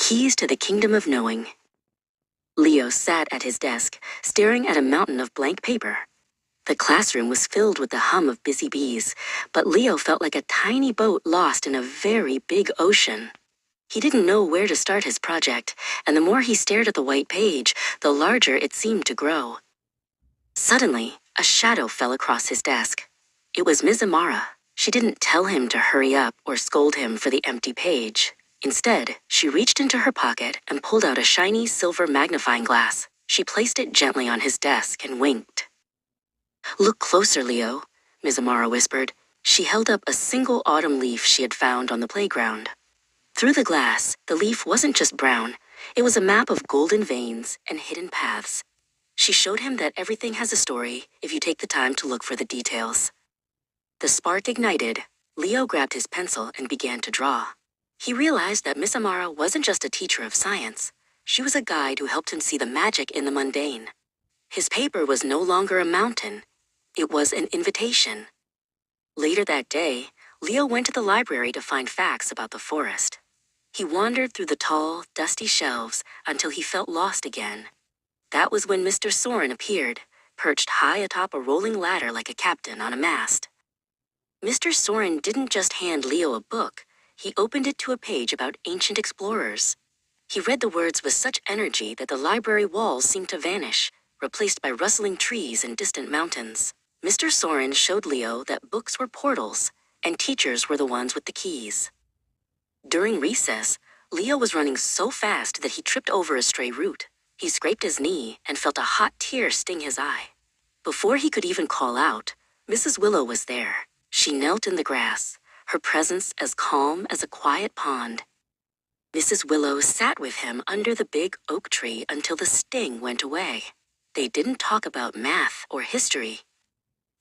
Keys to the Kingdom of Knowing. Leo sat at his desk, staring at a mountain of blank paper. The classroom was filled with the hum of busy bees, but Leo felt like a tiny boat lost in a very big ocean. He didn't know where to start his project, and the more he stared at the white page, the larger it seemed to grow. Suddenly, a shadow fell across his desk. It was Ms. Amara. She didn't tell him to hurry up or scold him for the empty page. Instead, she reached into her pocket and pulled out a shiny silver magnifying glass. She placed it gently on his desk and winked. "Look closer, Leo," Ms. Amara whispered. She held up a single autumn leaf she had found on the playground. Through the glass, the leaf wasn't just brown. It was a map of golden veins and hidden paths. She showed him that everything has a story if you take the time to look for the details. The spark ignited. Leo grabbed his pencil and began to draw. He realized that Miss Amara wasn't just a teacher of science. She was a guide who helped him see the magic in the mundane. His paper was no longer a mountain. It was an invitation. Later that day, Leo went to the library to find facts about the forest. He wandered through the tall, dusty shelves until he felt lost again. That was when Mr. Soren appeared, perched high atop a rolling ladder like a captain on a mast. Mr. Soren didn't just hand Leo a book. He opened it to a page about ancient explorers. He read the words with such energy that the library walls seemed to vanish, replaced by rustling trees and distant mountains. Mr. Soren showed Leo that books were portals, and teachers were the ones with the keys. During recess, Leo was running so fast that he tripped over a stray root. He scraped his knee and felt a hot tear sting his eye. Before he could even call out, Mrs. Willow was there. She knelt in the grass, her presence as calm as a quiet pond. Mrs. Willow sat with him under the big oak tree until the sting went away. They didn't talk about math or history.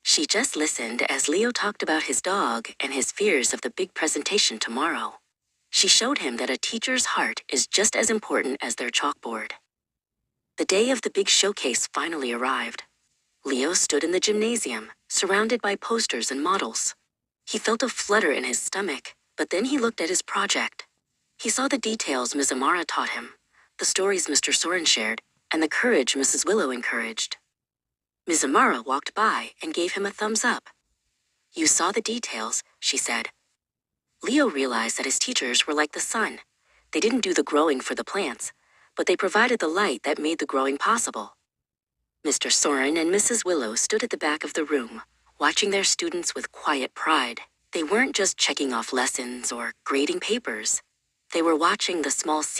She just listened as Leo talked about his dog and his fears of the big presentation tomorrow. She showed him that a teacher's heart is just as important as their chalkboard. The day of the big showcase finally arrived. Leo stood in the gymnasium, surrounded by posters and models. He felt a flutter in his stomach, but then he looked at his project. He saw the details Ms. Amara taught him, the stories Mr. Soren shared, and the courage Mrs. Willow encouraged. Ms. Amara walked by and gave him a thumbs up. "You saw the details," she said. Leo realized that his teachers were like the sun. They didn't do the growing for the plants, but they provided the light that made the growing possible. Mr. Soren and Mrs. Willow stood at the back of the room, watching their students with quiet pride. They weren't just checking off lessons or grading papers. They were watching the small seeds